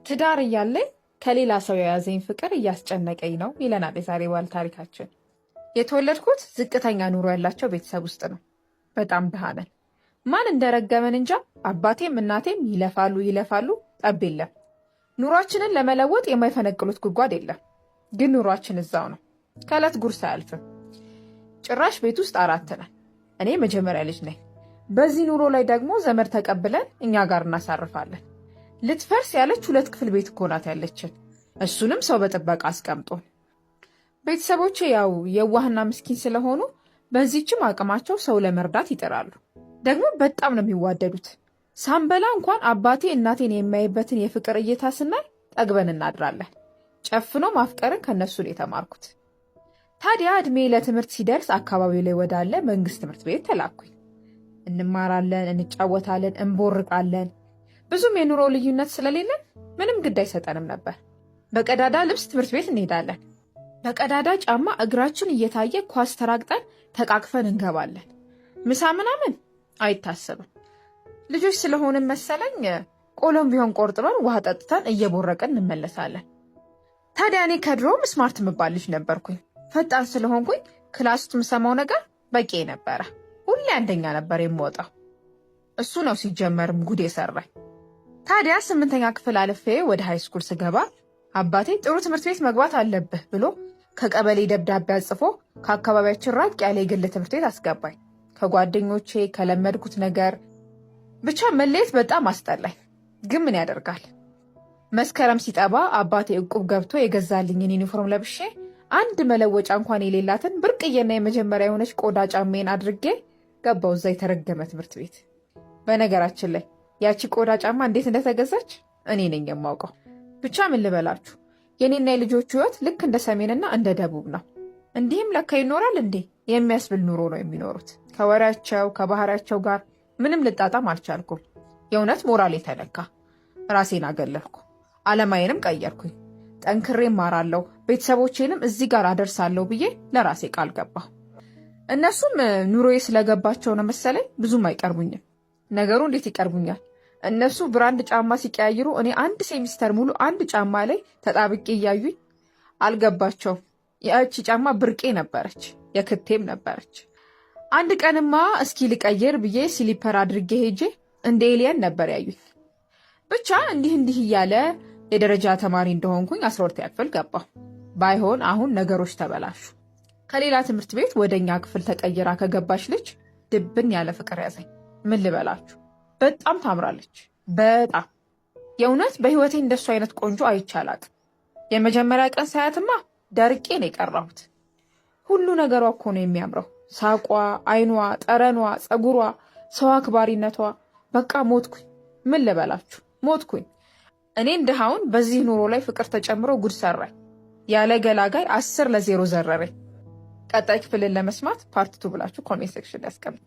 ትዳር እያለኝ ከሌላ ሰው የያዘኝ ፍቅር እያስጨነቀኝ ነው ይለናል የዛሬ ባል ታሪካችን። የተወለድኩት ዝቅተኛ ኑሮ ያላቸው ቤተሰብ ውስጥ ነው። በጣም ድሃ ነን። ማን እንደረገመን እንጃ። አባቴም እናቴም ይለፋሉ፣ ጠብ የለም። ኑሯችንን ለመለወጥ የማይፈነቅሉት ጉድጓድ የለም። ግን ኑሯችን እዛው ነው። ከዕለት ጉርስ አያልፍም። ጭራሽ ቤት ውስጥ 4 ነን። እኔ መጀመሪያ ልጅ ነኝ። በዚህ ኑሮ ላይ ደግሞ ዘመድ ተቀብለን እኛ ጋር እናሳርፋለን። ልትፈርስ ያለች 2 ክፍል ቤት እኮ ናት ያለችን። እሱንም ሰው በጥበቃ አስቀምጦን። ቤተሰቦቼ ያው የዋህና ምስኪን ስለሆኑ በዚህችም አቅማቸው ሰው ለመርዳት ይጥራሉ። ደግሞ በጣም ነው የሚዋደዱት። ሳንበላ እንኳን አባቴ እናቴን የሚያይበትን የፍቅር እይታ ስናይ ጠግበን እናድራለን። ጨፍኖ ማፍቀርን ከነሱ ነው የተማርኩት። ታዲያ እድሜ ለትምህርት ሲደርስ አካባቢው ላይ ወዳለ መንግስት ትምህርት ቤት ተላኩኝ። እንማራለን፣ እንጫወታለን፣ እንቦርቃለን። ብዙም የኑሮ ልዩነት ስለሌለን ምንም ግድ አይሰጠንም ነበር። በቀዳዳ ልብስ ትምህርት ቤት እንሄዳለን። በቀዳዳ ጫማ እግራችን እየታየ ኳስ ተራግጠን ተቃቅፈን እንገባለን። ምሳ ምናምን አይታሰብም። ልጆች ስለሆንን መሰለኝ ቆሎም ቢሆን ቆርጥበን ውሃ ጠጥተን እየቦረቀን እንመለሳለን። ታዲያ እኔ ከድሮም ስማርት የምባል ልጅ ነበርኩኝ። ፈጣን ስለሆንኩኝ ክላስ ውስጥ የምሰማው ነገር በቂ ነበረ። ሁሌ አንደኛ ነበር የምወጣው። እሱ ነው ሲጀመርም ጉድ የሰራኝ። ታዲያ 8ኛ ክፍል አልፌ ወደ ሃይስኩል ስገባ አባቴ ጥሩ ትምህርት ቤት መግባት አለብህ ብሎ ከቀበሌ ደብዳቤ አጽፎ ከአካባቢያችን ራቅ ያለ የግል ትምህርት ቤት አስገባኝ። ከጓደኞቼ ከለመድኩት ነገር ብቻ መለየት በጣም አስጠላኝ። ግን ምን ያደርጋል፣ መስከረም ሲጠባ አባቴ እቁብ ገብቶ የገዛልኝን ዩኒፎርም ለብሼ አንድ መለወጫ እንኳን የሌላትን ብርቅዬና የመጀመሪያ የሆነች ቆዳ ጫማዬን አድርጌ ገባው እዛ የተረገመ ትምህርት ቤት። በነገራችን ላይ ያቺ ቆዳ ጫማ እንዴት እንደተገዛች እኔ ነኝ የማውቀው። ብቻ ምን ልበላችሁ፣ የኔና የልጆቹ ህይወት ልክ እንደ ሰሜንና እንደ ደቡብ ነው። እንዲህም ለካ ይኖራል እንዴ የሚያስብል ኑሮ ነው የሚኖሩት። ከወሬያቸው ከባህሪያቸው ጋር ምንም ልጣጣም አልቻልኩም። የእውነት ሞራል የተነካ ራሴን አገለልኩ። አለማዬንም ቀየርኩኝ። ጠንክሬ እማራለሁ፣ ቤተሰቦቼንም እዚህ ጋር አደርሳለሁ ብዬ ለራሴ ቃል ገባሁ። እነሱም ኑሮዬ ስለገባቸው ነው መሰለኝ ብዙም አይቀርቡኝም። ነገሩ እንዴት ይቀርቡኛል? እነሱ ብራንድ ጫማ ሲቀያይሩ እኔ 1 ሴሚስተር ሙሉ አንድ ጫማ ላይ ተጣብቄ እያዩኝ አልገባቸውም። ያቺ ጫማ ብርቄ ነበረች፣ የክቴም ነበረች። አንድ ቀንማ እስኪ ልቀይር ብዬ ሲሊፐር አድርጌ ሄጄ እንደ ኤሊየን ነበር ያዩኝ። ብቻ እንዲህ እያለ የደረጃ ተማሪ እንደሆንኩኝ 12ኛ ክፍል ገባሁ። ባይሆን አሁን ነገሮች ተበላሹ። ከሌላ ትምህርት ቤት ወደኛ ክፍል ተቀይራ ከገባች ልጅ ድብን ያለ ፍቅር ያዘኝ። ምን ልበላችሁ፣ በጣም ታምራለች። በጣም የእውነት በህይወቴ እንደሱ አይነት ቆንጆ አይቻላቅ። የመጀመሪያ ቀን ሳያትማ ደርቄ ነው የቀራሁት። ሁሉ ነገሯ እኮ ነው የሚያምረው። ሳቋ፣ አይኗ፣ ጠረኗ፣ ፀጉሯ፣ ሰው አክባሪነቷ። በቃ ሞትኩኝ። ምን ልበላችሁ ሞትኩኝ። እኔ ድሃውን በዚህ ኑሮ ላይ ፍቅር ተጨምሮ ጉድ ሰራኝ። ያለ ገላጋይ 10-0 ዘረረኝ። ቀጣይ ክፍልን ለመስማት ፓርት 2 ብላችሁ ኮሜንት ሴክሽን ያስቀምጡ።